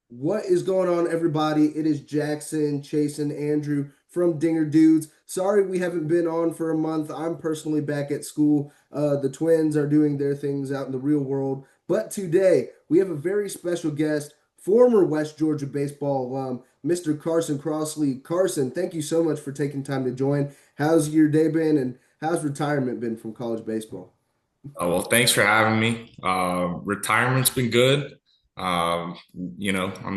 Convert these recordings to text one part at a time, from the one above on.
What is going on, everybody? It is Jackson, Chase, and Andrew from Dinger Dudes. Sorry we haven't been on for a month. I'm personally back at school. The twins are doing their things out in the real world. But today we have a very special guest, former West Georgia baseball alum, Mr. Carson Crossley. Carson, thank you so much for taking time to join. How's your day been, and how's retirement been from college baseball? Oh, well, thanks for having me. Retirement's been good. I'm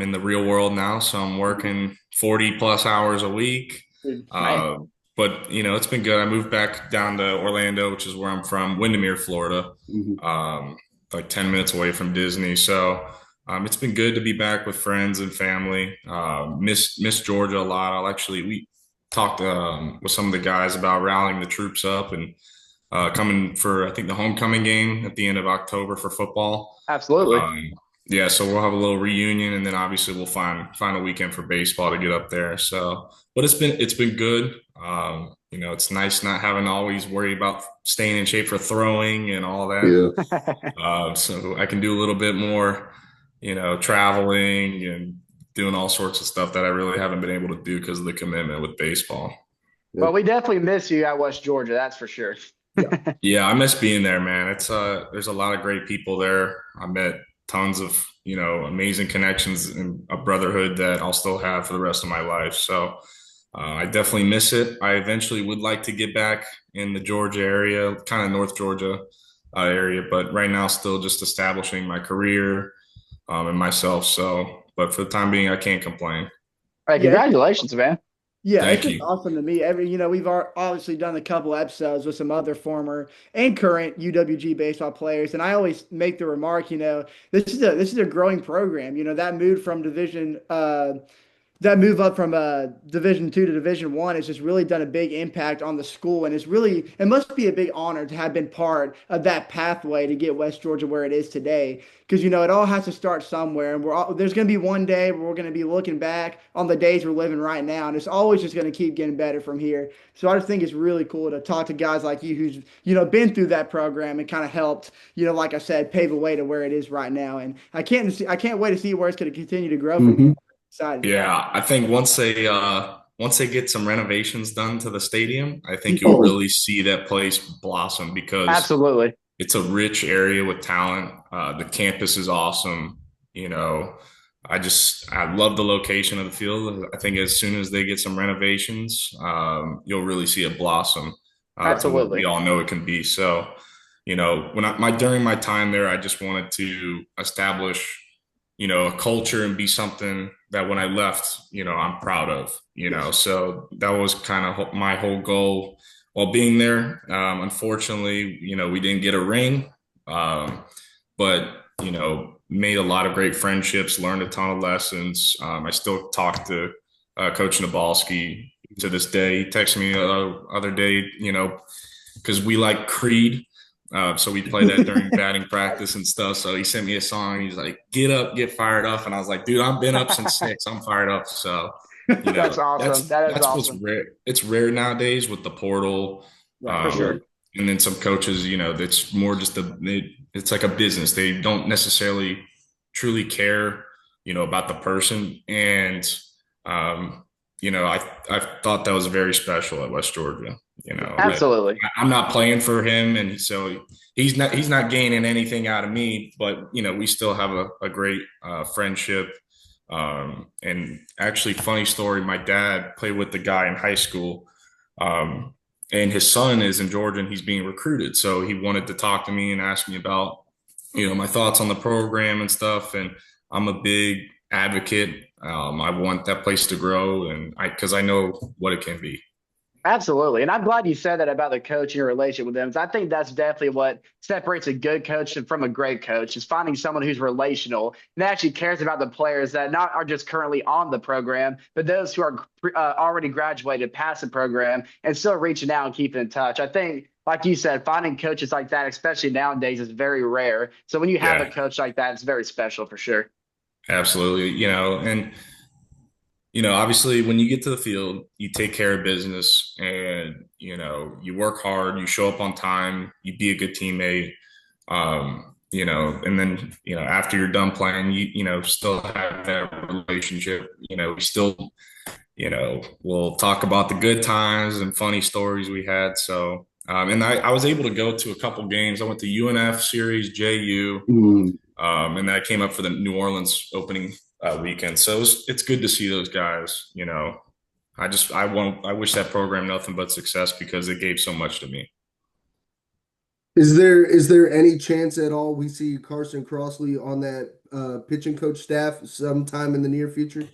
in the real world now, so I'm working 40 plus hours a week. Man, Uh, but it's been good. I moved back down to Orlando, which is where I'm from, Windermere, Florida, Mhm. um, like 10 minutes away from Disney. So it's been good to be back with friends and family. Miss Georgia a lot. We talked with some of the guys about rallying the troops up and coming for, I think, the homecoming game at the end of October for football. absolutely. Um, yeah, so we'll have a little reunion, and then obviously we'll find a weekend for baseball to get up there. So, but it's been good. It's nice not having to always worry about staying in shape for throwing and all that. Yeah. So I can do a little bit more, traveling and doing all sorts of stuff that I really haven't been able to do because of the commitment with baseball. Well, we definitely miss you at West Georgia, that's for sure. Yeah. Yeah, I miss being there, man. There's a lot of great people there. I met tons of, amazing connections and a brotherhood that I'll still have for the rest of my life. So I definitely miss it. I eventually would like to get back in the Georgia area, kind of North Georgia area, but right now still just establishing my career and myself. So, but for the time being, I can't complain. All right, Yeah, congratulations, man. Yeah, it's Thank just you. awesome to me. We've obviously done a couple episodes with some other former and current UWG baseball players, and I always make the remark, this is a growing program. That moved from that move up from Division 2 to Division 1 has just really done a big impact on the school, and it must be a big honor to have been part of that pathway to get West Georgia where it is today. Because it all has to start somewhere, and there's going to be one day where we're going to be looking back on the days we're living right now, and it's always just going to keep getting better from here. So I just think it's really cool to talk to guys like you who's been through that program and kind of helped, like I said, pave the way to where it is right now. And I can't wait to see where it's going to continue to grow from here. Hmm. Excited. Yeah, I think once they get some renovations done to the stadium, I think you'll Oh, really see that place blossom because Absolutely. it's a rich area with talent. The campus is awesome. You know, I love the location of the field. I think as soon as they get some renovations, you'll really see it blossom to what we Absolutely. all know it can be. So, during my time there, I just wanted to establish a culture and be something that when I left, I'm proud of, yes. So that was kind of my whole goal while being there. Unfortunately, we didn't get a ring, but, made a lot of great friendships, learned a ton of lessons. I still talk to Coach Nabalski to this day. He texted me the other day, because we like Creed. So we played that during batting practice and stuff. So he sent me a song. He's like, "Get up, get fired up," and I was like, "Dude, I've been up since 6. I'm fired up." So, That's awesome. That is that's what's awesome. rare. It's rare nowadays with the portal, Right. For sure. and then some coaches. That's more just it's like a business. They don't necessarily truly care, about the person. And um, I thought that was very special at West Georgia. Absolutely. I'm not playing for him, and so he's not gaining anything out of me. But we still have a great friendship. And actually, funny story: my dad played with the guy in high school, um, and his son is in Georgia, and he's being recruited. So he wanted to talk to me and ask me about my thoughts on the program and stuff. And I'm a big advocate. I want that place to grow, and because I know what it can be. Absolutely. And I'm glad you said that about the coach and your relationship with them. 'Cause I think that's definitely what separates a good coach from a great coach is finding someone who's relational and actually cares about the players that not are just currently on the program, but those who are already graduated past the program and still reaching out and keeping in touch. I think, like you said, finding coaches like that, especially nowadays, is very rare. So when you have a Yeah, coach like that, it's very special for sure. absolutely. And obviously, when you get to the field, you take care of business, and you work hard, you show up on time, you be a good teammate. and then, after you're done playing, still have that relationship. We still, we'll talk about the good times and funny stories we had. So, and I was able to go to a couple games. I went to UNF series, JU, Mm. and then I came up for the New Orleans opening weekend. So it's good to see those guys. I wish that program nothing but success because it gave so much to me. Is there any chance at all we see Carson Crossley on that pitching coach staff sometime in the near future?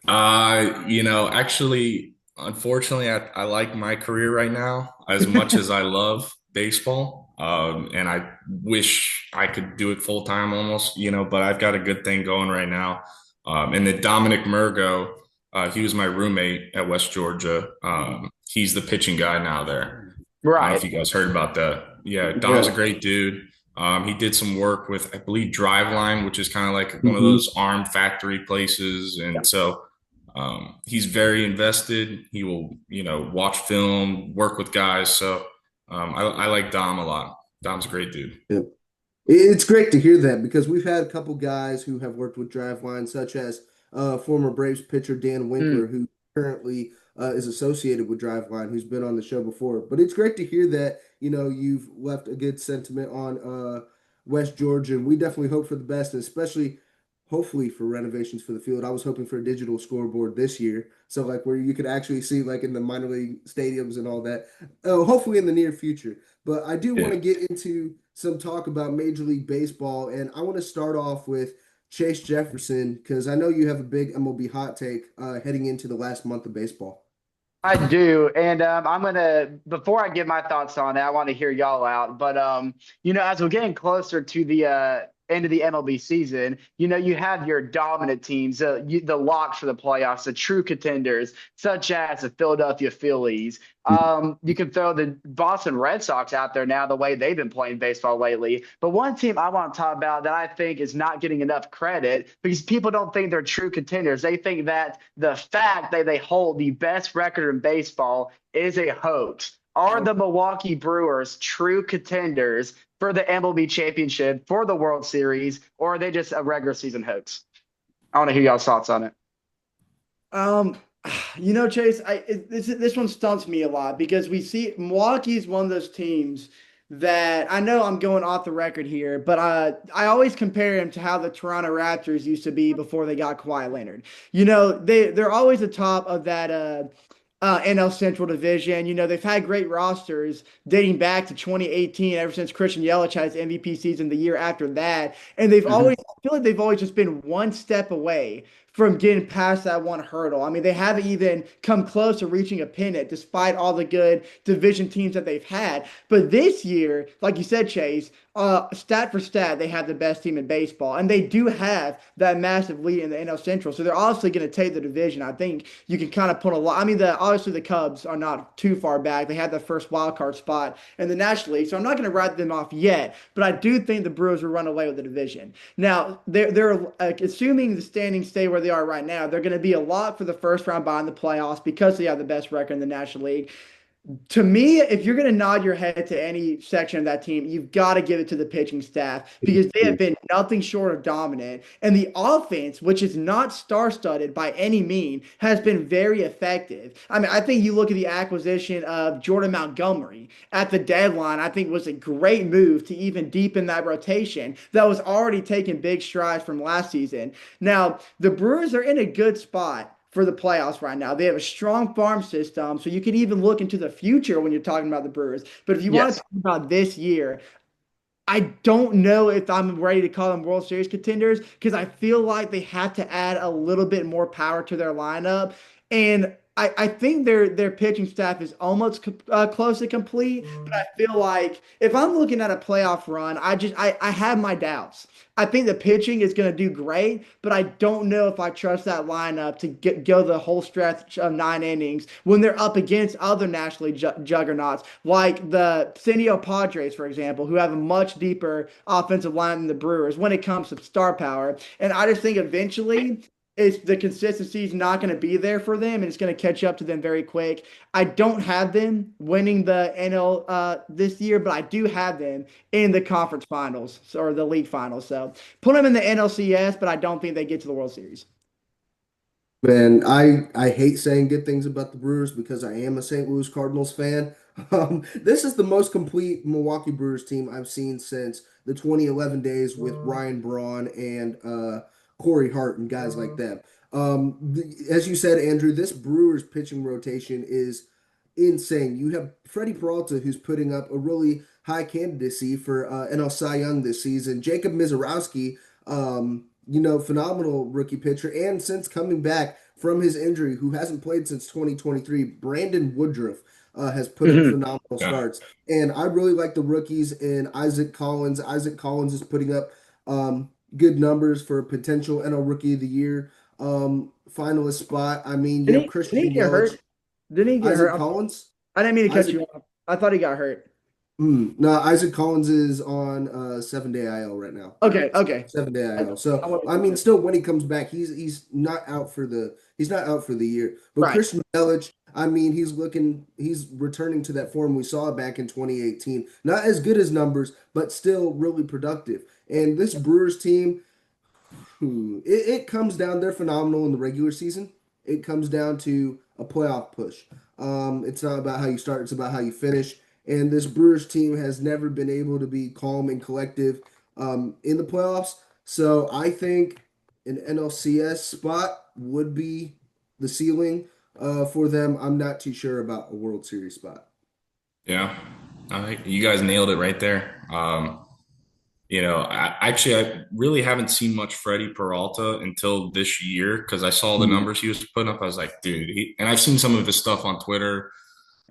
Actually, unfortunately, I like my career right now as much as I love baseball. And I wish I could do it full time almost, but I've got a good thing going right now. And then Dominic Murgo, he was my roommate at West Georgia. He's the pitching guy now there. I don't know if Right. you guys heard about that. Yeah, Dom's a Yeah. great dude. He did some work with, I believe, Driveline, which is kind of like one of Hmm. those arm factory places. And so he's very invested. He will, watch film, work with guys. So I like Dom a lot. Dom's a great dude. Yeah. It's great to hear that because we've had a couple guys who have worked with Driveline, such as former Braves pitcher Dan Mm. Winkler, who currently is associated with Driveline, who's been on the show before. But it's great to hear that, you've left a good sentiment on West Georgia. And we definitely hope for the best, and especially hopefully for renovations for the field. I was hoping for a digital scoreboard this year. So like where you could actually see like in the minor league stadiums and all that. Hopefully in the near future. But I do want Yeah. to get into some talk about Major League Baseball, and I want to start off with Chase Jefferson because I know you have a big MLB hot take heading into the last month of baseball. I do, and I'm gonna before I give my thoughts on it, I want to hear y'all out. But as we're getting closer to the end of the MLB season, you have your dominant teams, the locks for the playoffs, the true contenders, such as the Philadelphia Phillies. You can throw the Boston Red Sox out there now, the way they've been playing baseball lately. But one team I want to talk about that I think is not getting enough credit because people don't think they're true contenders. They think that the fact that they hold the best record in baseball is a hoax. Are the Milwaukee Brewers true contenders for the MLB championship, for the World Series, or are they just a regular season hoax? I want to hear y'all's thoughts on it. Um, Chase, this one stunts me a lot because we see Milwaukee's one of those teams that I know I'm going off the record here, but I always compare him to how the Toronto Raptors used to be before they got Kawhi Leonard. They're always the top of that NL Central Division. They've had great rosters dating back to 2018, ever since Christian Yelich had his MVP season the year after that. And I feel like they've always just been one step away from getting past that one hurdle. I mean, they haven't even come close to reaching a pennant despite all the good division teams that they've had. But this year, like you said, Chase, stat for stat, they have the best team in baseball, and they do have that massive lead in the NL Central. So they're obviously going to take the division. I think you can kind of put a lot. I mean, obviously the Cubs are not too far back. They had the first wild card spot in the National League, so I'm not going to write them off yet. But I do think the Brewers will run away with the division. Now, they're assuming the standings stay where they are right now. They're going to be a lot for the first round bye in the playoffs because they have the best record in the National League. To me, if you're going to nod your head to any section of that team, you've got to give it to the pitching staff because they have been nothing short of dominant. And the offense, which is not star-studded by any mean, has been very effective. I mean, I think you look at the acquisition of Jordan Montgomery at the deadline, I think was a great move to even deepen that rotation that was already taking big strides from last season. Now, the Brewers are in a good spot for the playoffs right now. They have a strong farm system, so you can even look into the future when you're talking about the Brewers. But if you want to Yes. talk about this year, I don't know if I'm ready to call them World Series contenders because I feel like they have to add a little bit more power to their lineup. And I think their pitching staff is almost close to complete, but I feel like if I'm looking at a playoff run, I have my doubts. I think the pitching is going to do great, but I don't know if I trust that lineup to go the whole stretch of 9 innings when they're up against other National League juggernauts like the San Diego Padres, for example, who have a much deeper offensive line than the Brewers when it comes to star power. And I just think eventually It's the consistency is not going to be there for them, and it's going to catch up to them very quick. I don't have them winning the NL this year, but I do have them in the conference finals or the league finals. So put them in the NLCS, but I don't think they get to the World Series. Man, I hate saying good things about the Brewers because I am a St. Louis Cardinals fan. This is the most complete Milwaukee Brewers team I've seen since the 2011 days with Ryan Braun and Corey Hart and guys like that. As you said, Andrew, this Brewers pitching rotation is insane. You have Freddie Peralta, who's putting up a really high candidacy for NL Cy Young this season. Jacob Mizorowski, phenomenal rookie pitcher. And since coming back from his injury, who hasn't played since 2023, Brandon Woodruff has put up Mhm. phenomenal Yeah. starts. And I really like the rookies in Isaac Collins. Isaac Collins is putting up good numbers for a potential NL Rookie of the Year finalist spot. I mean, you have Didn't he Christian get Yelich, hurt? Didn't he get hurt? Isaac Collins. I didn't mean to cut Isaac you off. I thought he got hurt. No, Isaac Collins is on 7-day IL right now. Okay, okay. 7-day I, IL. So I wasn't I mean, sure. still when he comes back, he's not out for the year. But Right. Christian Yelich, I mean, he's returning to that form we saw back in 2018. Not as good as numbers, but still really productive. And this Brewers team, it comes down. They're phenomenal in the regular season. It comes down to a playoff push. It's not about how you start; it's about how you finish. And this Brewers team has never been able to be calm and collective in the playoffs. So I think an NLCS spot would be the ceiling for them. I'm not too sure about a World Series spot. Yeah. All right. You guys nailed it right there. I really haven't seen much Freddie Peralta until this year because I saw the Mhm. numbers he was putting up. I was like, dude, and I've seen some of his stuff on Twitter,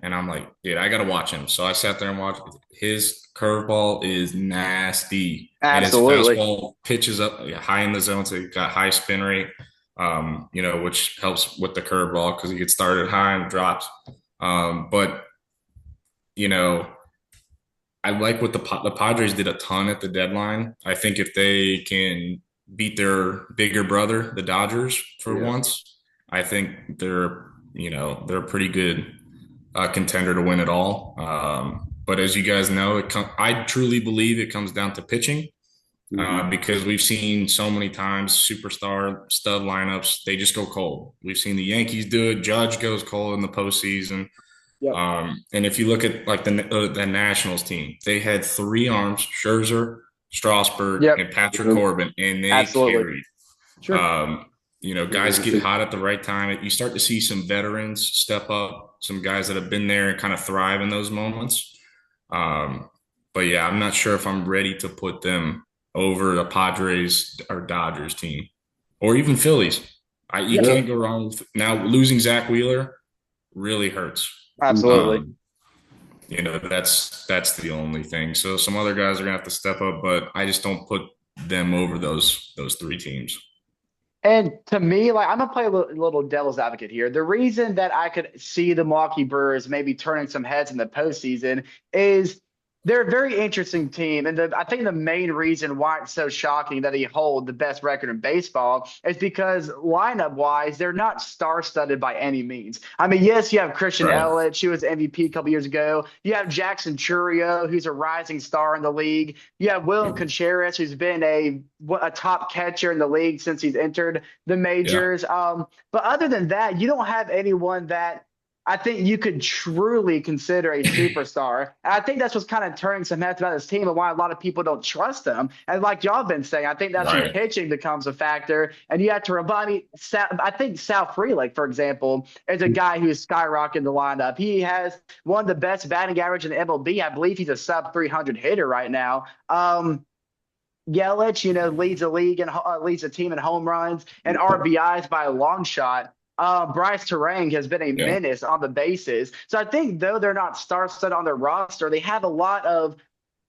and I'm like, dude, I gotta watch him. So I sat there and watched. His curveball is nasty, and his Absolutely. fastball pitches up high in the zone, so he got high spin rate. Which helps with the curveball because he gets started high and drops. But you know. I like what the Padres did a ton at the deadline. I think if they can beat their bigger brother, the Dodgers, for Yeah. once, I think they're a pretty good contender to win it all. But as you guys know, I truly believe it comes down to pitching Mhm. because we've seen so many times superstar stud lineups they just go cold. We've seen the Yankees do it. Judge goes cold in the postseason. Yep. And if you look at like the Nationals team, they had three arms: Scherzer, Strasburg, Yep. and Patrick Yep. Corbin, and they Absolutely. carried. Sure. Guys get Mhm. hot at the right time. You start to see some veterans step up, some guys that have been there and kind of thrive in those moments. Um, but yeah, I'm not sure if I'm ready to put them over the Padres or Dodgers team, or even Phillies. You Yeah. Yeah. can't go wrong with now losing Zach Wheeler really hurts. Absolutely. Um, that's the only thing. So some other guys are gonna have to step up, but I just don't put them over those three teams. And to me, like I'm gonna play a little devil's advocate here. The reason that I could see the Milwaukee Brewers maybe turning some heads in the postseason is they're a very interesting team, and I think the main reason why it's so shocking that they hold the best record in baseball is because lineup-wise, they're not star-studded by any means. I mean, yes, you have Christian Right. Yelich, who was MVP a couple years ago. You have Jackson Churio, who's a rising star in the league. You have William Contreras, who's been a top catcher in the league since he's entered the Yeah. majors. But other than that, you don't have anyone that I think you could truly consider a superstar. And I think that's what's kind of turning some heads about this team and why a lot of people don't trust them. And like y'all have been saying, I think that's when Right. pitching becomes a factor. And you have to remind me, I think Sal Frelick, for example, is a guy who's skyrocketing the lineup. He has one of the best batting average in the MLB. I believe he's a sub 300 hitter right now. Yelich, leads the league and leads the team in home runs and RBIs by a long shot. Bryce Terang has been a Yeah. menace on the bases. So I think though they're not star-studded on their roster, they have a lot of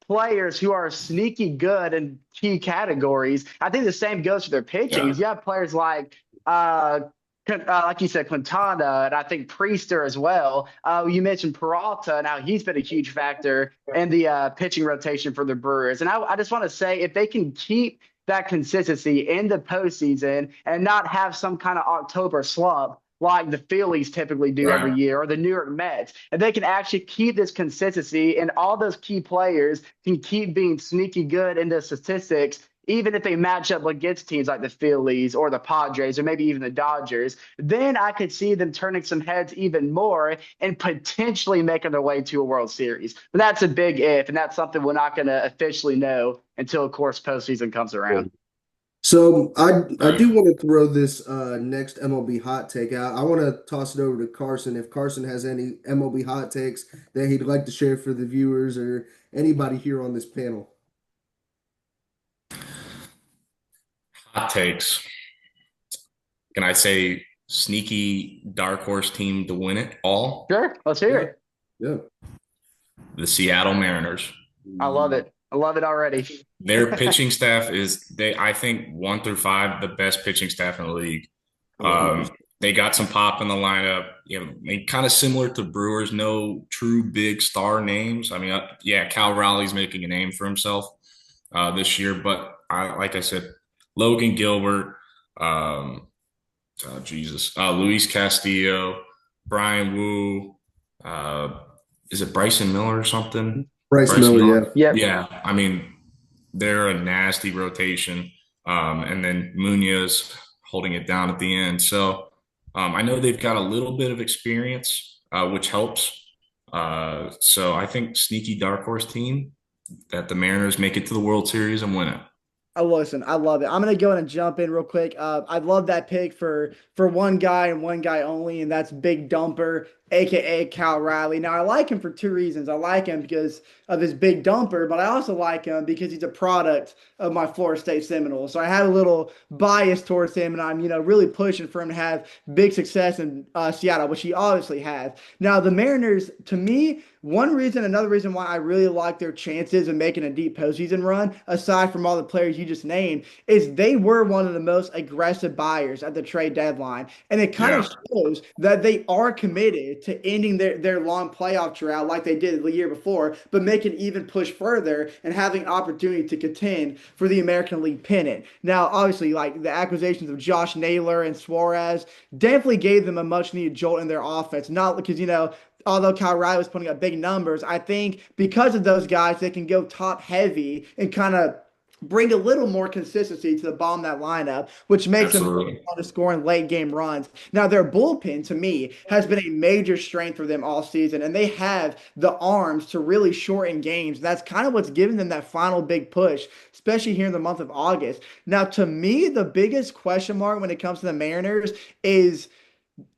players who are sneaky good in key categories. I think the same goes for their pitching. Yeah. You have players like you said, Quintana, and I think Priester as well. You mentioned Peralta, and how he's been a huge factor in the pitching rotation for the Brewers. And I just want to say, if they can keep that consistency in the postseason and not have some kind of October slump like the Phillies typically do every Right. year or the New York Mets. And they can actually keep this consistency, and all those key players can keep being sneaky good in the statistics, even if they match up against teams like the Phillies or the Padres or maybe even the Dodgers. Then I could see them turning some heads even more and potentially making their way to a World Series. But that's a big if, and that's something we're not going to officially know until, of course, postseason comes around. So I Right. do want to throw this next MLB hot take out. I want to toss it over to Carson if Carson has any MLB hot takes that he'd like to share for the viewers or anybody here on this panel. Hot takes. Can I say sneaky dark horse team to win it all? Sure, let's hear Yeah, it. yeah. The Seattle Mariners. I love it. I love it already. Their pitching staff is I think 1 through 5, the best pitching staff in the league. I love it. They got some pop in the lineup. Kind of similar to Brewers, no true big star names. I mean, yeah, Cal Raleigh's making a name for himself this year, but like I said, Logan Gilbert, Luis Castillo, Brian Wu, is it Bryson Miller or something? Bryce Miller, yeah. Yep. Yeah, I mean, they're a nasty rotation. And then Munoz holding it down at the end. So I know they've got a little bit of experience, which helps. So I think sneaky dark horse team that the Mariners make it to the World Series and win it. Listen, I love it. I'm gonna go in and jump in real quick. I love that pick for one guy and one guy only, and that's Big Dumper, aka Cal Riley. Now I like him for two reasons. I like him because of his big dumper, but I also like him because he's a product of my Florida State Seminoles. So I have a little bias towards him, and I'm really pushing for him to have big success in Seattle, which he obviously has. Now the Mariners, to me, another reason why I really like their chances of making a deep postseason run, aside from all the players you just named, is they were one of the most aggressive buyers at the trade deadline. And it kind of shows that they are committed to ending their long playoff drought like they did the year before, but making even push further and having an opportunity to contend for the American League pennant. Now, obviously, like the acquisitions of Josh Naylor and Suarez definitely gave them a much needed jolt in their offense. Not because, although Kyle Riley was putting up big numbers, I think because of those guys, they can go top heavy and kind of bring a little more consistency to the bottom of that lineup, which makes them Absolutely. want to score in late game runs. Now, their bullpen, to me, has been a major strength for them all season, and they have the arms to really shorten games. That's kind of what's giving them that final big push, especially here in the month of August. Now, to me, the biggest question mark when it comes to the Mariners is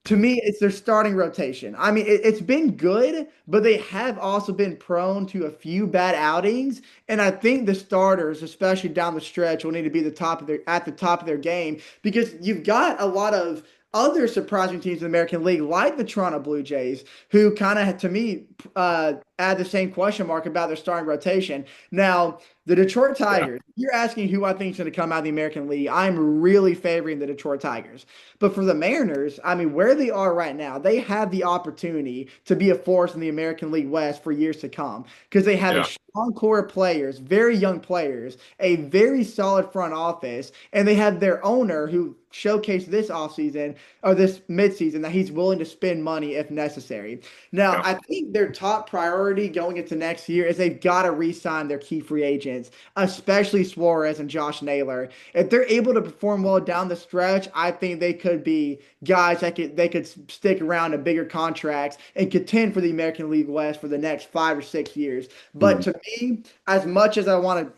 to me, it's their starting rotation. I mean, it's been good, but they have also been prone to a few bad outings. And I think the starters, especially down the stretch, will need to be at the top of their game because you've got a lot of other surprising teams in the American League, like the Toronto Blue Jays, who kind of, to me, add the same question mark about their starting rotation. Now, the Detroit Tigers, you're asking who I think is going to come out of the American League. I'm really favoring the Detroit Tigers. But for the Mariners, I mean, where they are right now, they have the opportunity to be a force in the American League West for years to come because they have a Yeah. strong core of players, very young players, a very solid front office, and they have their owner who showcased this offseason or this midseason that he's willing to spend money if necessary. Now, Yeah. I think their top priority going into next year is they've got to re-sign their key free agents, especially Suarez and Josh Naylor. If they're able to perform well down the stretch, I think they could be guys that they could stick around in bigger contracts and contend for the American League West for the next 5 or 6 years. But to me, as much as I want to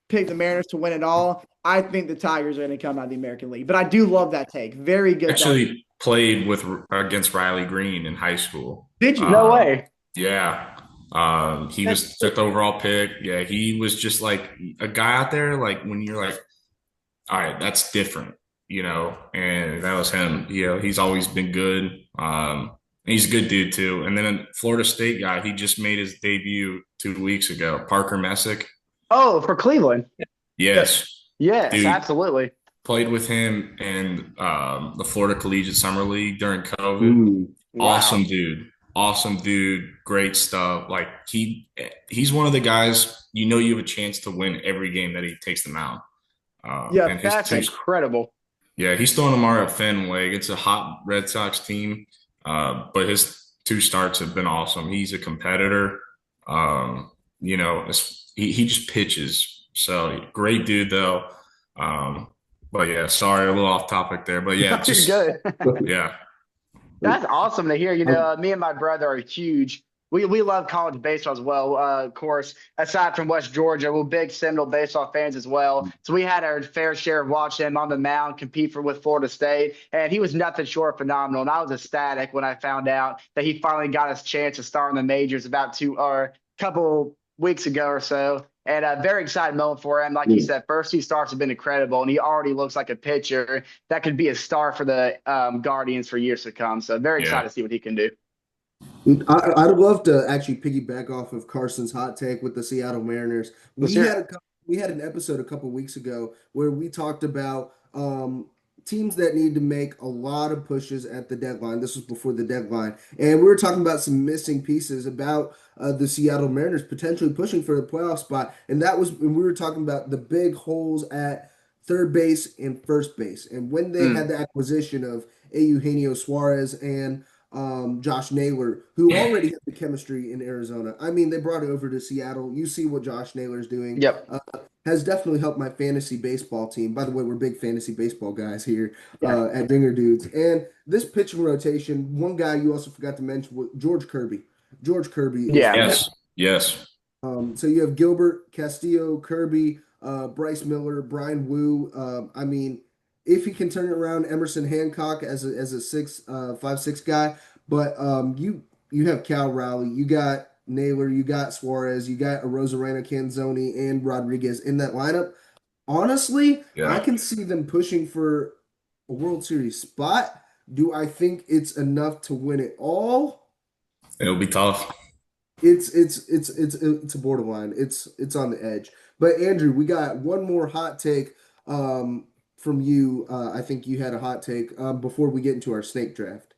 pick the Mariners to win it all, I think the Tigers are going to come out of the American League. But I do love that take. Very good. Actually played against Riley Green in high school. Did you? No way. Yeah. He was fifth overall pick. Yeah, he was just like a guy out there, like when you're like, all right, that's different, and that was him. He's always been good. And he's a good dude too. And then a Florida State guy, he just made his debut 2 weeks ago, Parker Messick. Oh, for Cleveland. Yes. Yes, Dude, absolutely. played with him in the Florida Collegiate Summer League during COVID. Ooh. Wow. Awesome dude, great stuff. Like he's one of the guys you have a chance to win every game that he takes them out. Yeah, And his That's two, incredible. yeah, he's throwing tomorrow at Fenway. It's a hot Red Sox team, but his two starts have been awesome. He's a competitor. Um, he just pitches. So great dude though. Um, but yeah, sorry, a little off topic there. But yeah, You're just good. yeah, That's awesome to hear. Um, Me and my brother are huge. We love college baseball as well. Of course, aside from West Georgia, we're big Seminole baseball fans as well. So we had our fair share of watching him on the mound compete with Florida State, and he was nothing short of phenomenal. And I was ecstatic when I found out that he finally got his chance to start in the majors about two or a couple weeks ago or so. And a very exciting moment for him. Like you said, first two starts have been incredible, and he already looks like a pitcher that could be a star for the Guardians for years to come. So very yeah. excited to see what he can do. I'd love to actually piggyback off of Carson's hot take with the Seattle Mariners. Let's hear it. We had an episode a couple weeks ago where we talked about teams that need to make a lot of pushes at the deadline. This was before the deadline, and we were talking about some missing pieces about the Seattle Mariners potentially pushing for the playoff spot, and we were talking about the big holes at third base and first base, and when they had the acquisition of Eugenio Suarez and Josh Naylor, who already had the chemistry in Arizona. I mean, they brought it over to Seattle. You see what Josh Naylor's doing. Yep. Has definitely helped my fantasy baseball team. By the way, we're big fantasy baseball guys here Yeah. at Dinger Dudes. And this pitching rotation, one guy you also forgot to mention was George Kirby. George Kirby is Yeah. Yes. so you have Gilbert, Castillo, Kirby, Bryce Miller, Brian Wu. I mean, if he can turn it around, Emerson Hancock as a 5'6" guy. But you have Cal Rowley, you got Naylor, you got Suarez, you got Rosarena, Canzoni, and Rodriguez in that lineup. Honestly, I Yeah. can see them pushing for a World Series spot. Do I think it's enough to win it all? It'll be tough. It's a borderline. It's on the edge. But Andrew, we got one more hot take from you. I think you had a hot take before we get into our snake draft.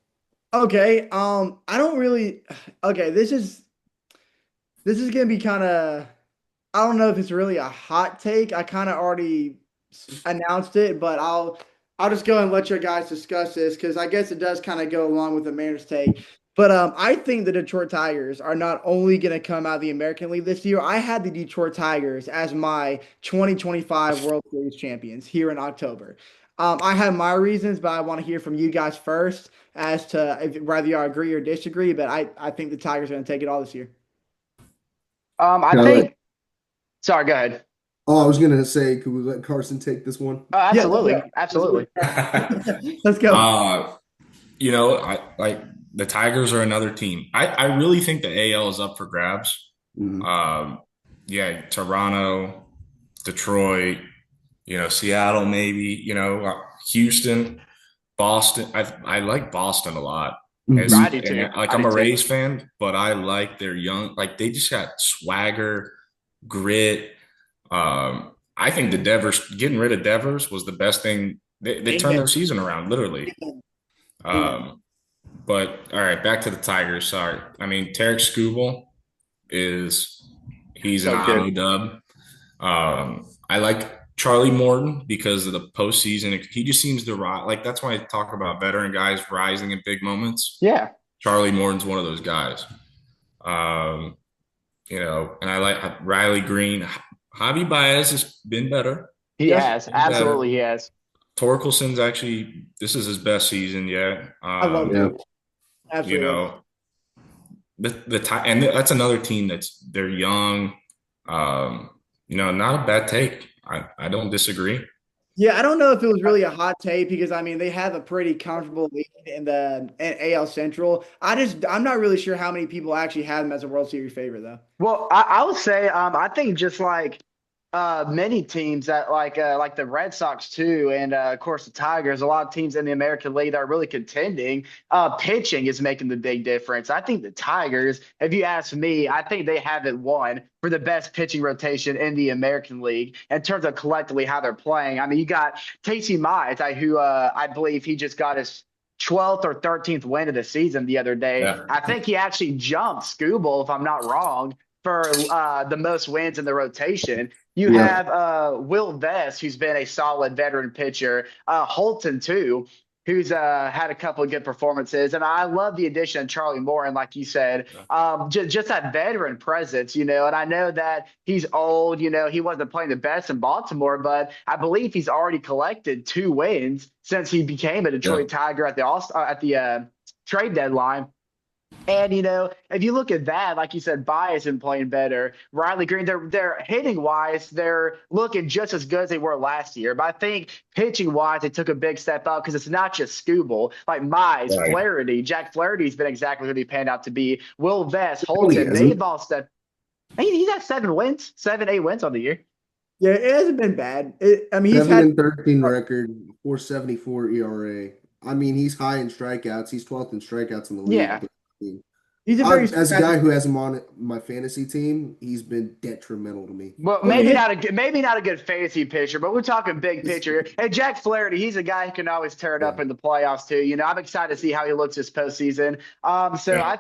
Okay. I don't really. Okay, this is gonna be kind of. I don't know if it's really a hot take. I kind of already announced it, but I'll just go and let your guys discuss this because I guess it does kind of go along with the Mariners take. But I think the Detroit Tigers are not only going to come out of the American League this year. I had the Detroit Tigers as my 2025 World Series champions here in October. I have my reasons, but I want to hear from you guys first as to whether you agree or disagree. But I think the Tigers are going to take it all this year. I Got think. Sorry, go ahead. Oh, I was gonna say, could we let Carson take this one? Oh, absolutely, Yeah. absolutely. Let's go. I like the Tigers are another team. I really think the AL is up for grabs. Mhm. Yeah, Toronto, Detroit, Seattle, maybe, Houston, Boston. I like Boston a lot. Mhm. I do too. Like I I'm do a too. Rays fan, but I like their young, like they just got swagger, grit. I think the Devers getting rid of Devers was the best thing. They turned Amen. their season around, literally. Um, but all right, back to the Tigers. Sorry. I mean, Tarek Skubal he's an So good. Omni dub. I like Charlie Morton because of the postseason. He just seems to rise. Like that's why I talk about veteran guys rising in big moments. Yeah, Charlie Morton's one of those guys. Um, and I like Riley Green. Javi Baez has been better. he Yes, has. Been better. Absolutely, he has. Torkelson's actually this is his best season yet. I love Yeah. it. Absolutely. And that's another team they're young. Not a bad take. I don't disagree. Yeah, I don't know if it was really a hot take because I mean they have a pretty comfortable lead in the AL Central. I'm not really sure how many people actually have them as a World Series favorite though. Well, I would say I think just like many teams that like the Red Sox too, and of course the Tigers. A lot of teams in the American League that are really contending. Pitching is making the big difference. I think the Tigers, if you ask me, I think they haven't won for the best pitching rotation in the American League in terms of collectively how they're playing. I mean, you got Casey Mize, who I believe he just got his 12th or 13th win of the season the other day. Yeah. I think he actually jumped Skubal, if I'm not wrong. for the most wins in the rotation. You Yeah. have Will Vest, who's been a solid veteran pitcher. Holton too, who's had a couple of good performances, and I love the addition of Charlie Moore. And like you said, just that veteran presence, you know. And I know that he's old, you know, he wasn't playing the best in Baltimore, but I believe he's already collected 2 wins since he became a Yeah. Detroit Tiger at the trade deadline. And you know, if you look at that, like you said, Baez been playing better. Riley Green, they're hitting wise, they're looking just as good as they were last year. But I think pitching wise, they took a big step up because it's not just Scooble, like Mize, Right. Flaherty, Jack Flaherty's been exactly who he panned out to be. Will Vest, Really Holton, hasn't. they've all stepped. He's had 7 wins, 8 wins on the year. Yeah, it hasn't been bad. I mean, he's 7-13 record, 4.74 ERA. I mean, he's high in strikeouts. He's 12th in strikeouts in the league. Yeah. I mean, he's a very as a guy who has him on my fantasy team, he's been detrimental to me. Well, maybe not a good fantasy pitcher, but we're talking big pitcher. And Jack Flaherty, he's a guy who can always tear it up in the playoffs too. You know, I'm excited to see how he looks this postseason. So Yeah.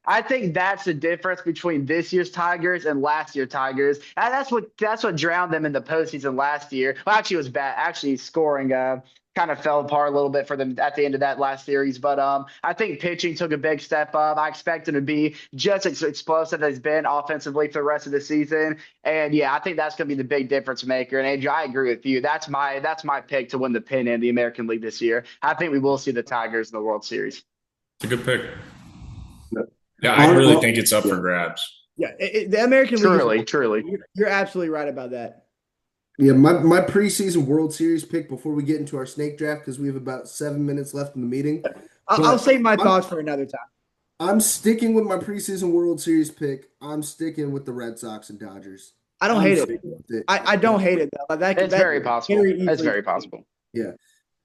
I think that's the difference between this year's Tigers and last year's Tigers. And that's what drowned them in the postseason last year. Well, actually, it was bad. Actually, scoring kind of fell apart a little bit for them at the end of that last series. But I think pitching took a big step up. I expect him to be just as explosive as he's been offensively for the rest of the season. And yeah, I think that's going to be the big difference maker. And Andrew, I agree with you. That's my pick to win the pennant in the American League this year. I think we will see the Tigers in the World Series. It's a good pick. Yeah, I really think it's up for grabs. Yeah, the American League. Truly. You're absolutely right about that. Yeah, my preseason World Series pick before we get into our snake draft, because we have about 7 minutes left in the meeting. I'll save my thoughts for another time. I'm sticking with my preseason World Series pick. I'm sticking with the Red Sox and Dodgers. I don't hate it. I don't hate it though. It's very possible. It's very possible. Yeah.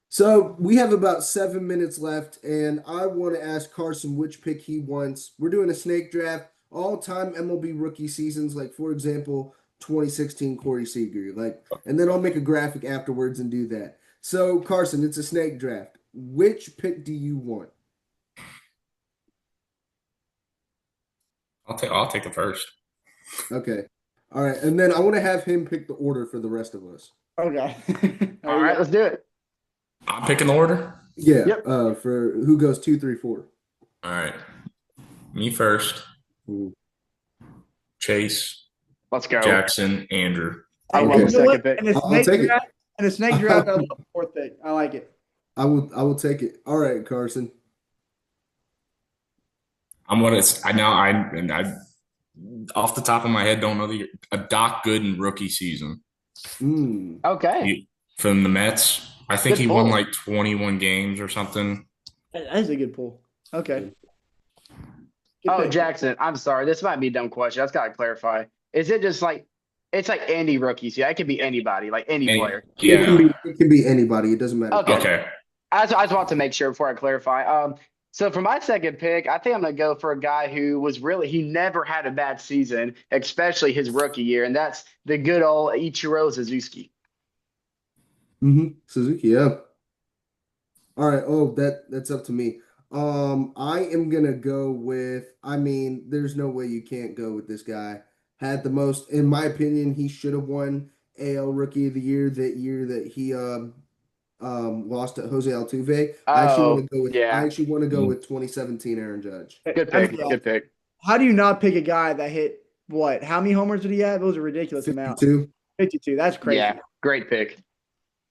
So we have about 7 minutes left, and I want to ask Carson which pick he wants. We're doing a snake draft, all-time MLB rookie seasons, like for example, 2016 Corey Seager, and then I'll make a graphic afterwards and do that. So Carson, it's a snake draft. Which pick do you want? I'll take the first. Okay. All right, and then I want to have him pick the order for the rest of us. Okay. All right, let's do it. I'm picking the order. Yeah. Yep. For who goes 2, 3, 4. All right. Me first. Ooh. Chase, Let's go. Jackson, Andrew. I love the second pick. And a I'll take it. snake draft, I love the fourth pick. I like it. I will take it. All right, Carson. I'm gonna. I off the top of my head don't know a Doc Gooden rookie season Okay. from the Mets. I think Good he pull. won like 21 games or something. That is a good pull. Okay. Good Oh, pick. Jackson, I'm sorry. This might be a dumb question. I just gotta clarify. Is it just like it's like any rookies? Yeah, it could be anybody, like any player. Yeah. It can be anybody. It doesn't matter. Okay. I just want to make sure before I clarify. So for my second pick, I think I'm going to go for a guy who he never had a bad season, especially his rookie year, and that's the good old Ichiro Suzuki. Suzuki, yeah. All right. Oh, that's up to me. I am gonna go with. I mean, there's no way you can't go with this guy. Had the most, in my opinion, he should have won AL Rookie of the Year that year that he lost to Jose Altuve. I actually want to go with 2017 Aaron Judge. Good pick. Good pick. How do you not pick a guy that hit what? How many homers did he have? It was a ridiculous amount. 52. 52. That's crazy. Yeah, great pick.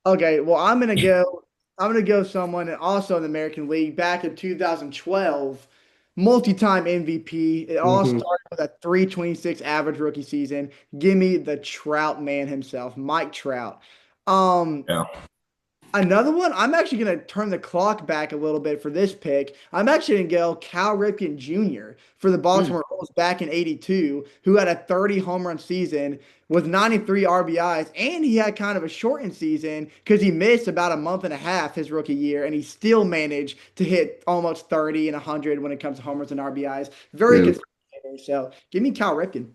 Okay, well, I'm gonna go someone also in the American League back in 2012, multi-time MVP. It all started with a 326 average rookie season. Give me the Trout man himself, Mike Trout. Yeah. Another one, I'm actually going to turn the clock back a little bit for this pick. I'm actually going to go Cal Ripken Jr. for the Baltimore Orioles back in 82, who had a 30 home run season with 93 RBIs, and he had kind of a shortened season because he missed about a month and a half his rookie year, and he still managed to hit almost 30 and 100 when it comes to homers and RBIs. Very good. So give me Cal Ripken.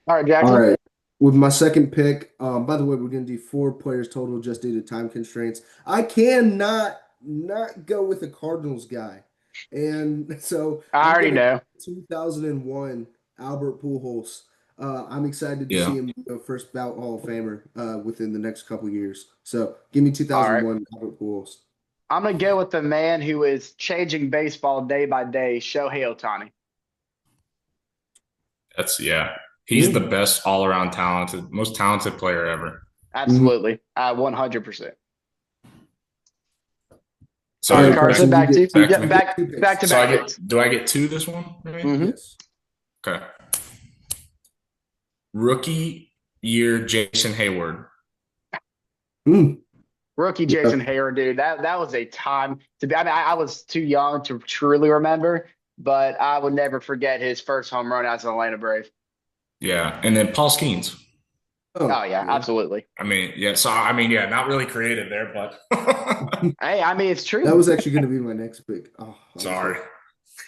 All right, Jackson. All right. With my second pick, by the way, we're going to do 4 players total just due to time constraints. I cannot not go with a Cardinals guy. And so I already know. 2001 Albert Pujols. I'm excited to Yeah. see him first bout Hall of Famer within the next couple years. So give me All right. 2001 Albert Pujols. I'm going to go with the man who is changing baseball day by day, Shohei Ohtani. He's the best all around talented, most talented player ever. Absolutely. 100%. So All right, Carson, back to you. back to Yeah, me. back to So back. do I get two this one? Right? Yes. Okay. Rookie year, Jason Hayward. Rookie Jason Hayward, dude. That was a time to be. I mean, I was too young to truly remember, but I would never forget his first home run as an Atlanta Brave. Yeah, and then Paul Skeens. Oh yeah, absolutely. I mean, yeah. So I mean, yeah, not really creative there, but Hey, I mean, it's true. That was actually going to be my next pick. Oh, sorry.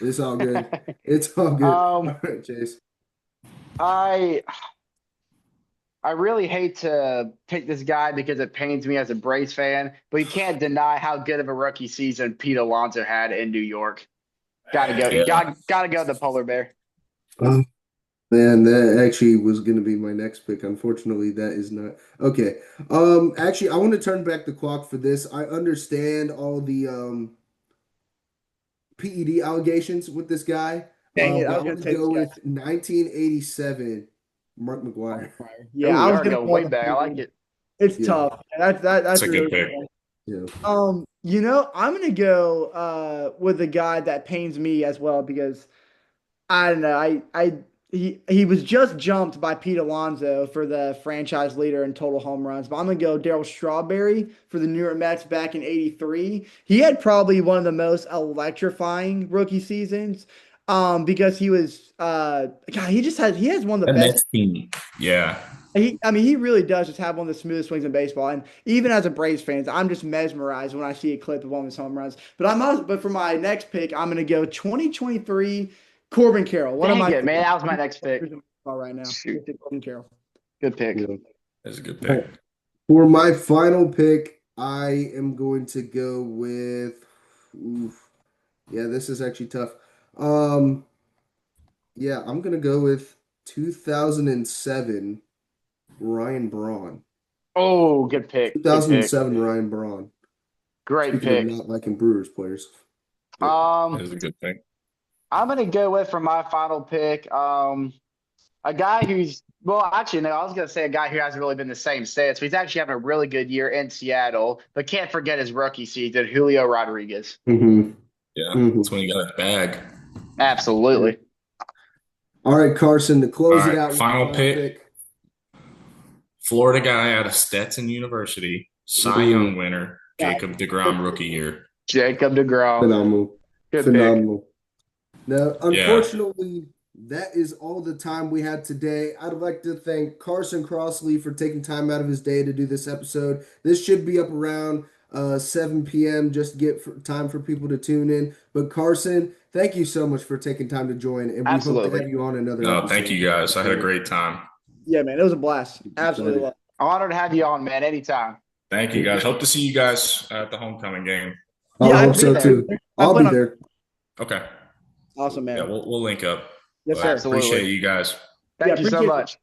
It's all good. It's all good. All right, Chase. I really hate to pick this guy because it pains me as a Braves fan, but you can't deny how good of a rookie season Pete Alonso had in New York. Gotta go. Yeah. Gotta go the polar bear. Man, that actually was going to be my next pick. Unfortunately, that is not. Okay. Actually, I want to turn back the clock for this. I understand all the PED allegations with this guy. Dang it, I But was I'm gonna going to take go this with 1987 Mark McGwire. Yeah, Ooh, I you was are gonna going go way with back. I like it. It's Yeah. tough. That's a really good pick. good. Yeah. I'm gonna go with a guy that pains me as well because I don't know. He was just jumped by Pete Alonso for the franchise leader in total home runs. But I'm gonna go Darryl Strawberry for the New York Mets back in '83. He had probably one of the most electrifying rookie seasons. Because he was God, he has one of the That best. Mets team. Yeah. He really does just have one of the smoothest swings in baseball. And even as a Braves fan, I'm just mesmerized when I see a clip of one of his home runs. But for my next pick, I'm gonna go 2023 Corbin Carroll. One of Dang my it, man. That was my next pick. right now. Shoot. Corbin Carroll. Good pick. Yeah. That's a good pick. For my final pick, I am going to go with. Yeah, this is actually tough. Yeah, I'm gonna go with 2007 Ryan Braun. Oh, good pick. Good pick. 2007 Ryan Braun. Great Speaking pick. of not liking Brewers players. That's a good pick. I'm gonna go with for my final pick, a guy who's actually no, I was gonna say a guy who hasn't really been the same since. He's actually having a really good year in Seattle, but can't forget his rookie season, Julio Rodriguez. Mm-hmm. Yeah, Mm-hmm. that's when you got a bag. Absolutely. All right, Carson, to close it out. Final pick. Florida guy out of Stetson University, Cy Young winner, Jacob DeGrom rookie year. Jacob DeGrom. Phenomenal. Good Phenomenal. pick. Now, unfortunately, that is all the time we had today. I'd like to thank Carson Crossley for taking time out of his day to do this episode. This should be up around 7 p.m. just to get time for people to tune in. But Carson, thank you so much for taking time to join, and we hope to have you on another episode. Thank you guys. I had a great time. Yeah, man, it was a blast. Absolutely. Honored to have you on, man. Anytime. Thank you guys. Hope to see you guys at the homecoming game. I hope so too. I'll be there. Okay. Awesome, man. Yeah, we'll link up. Yes, sir. Appreciate you guys. Thank you so much.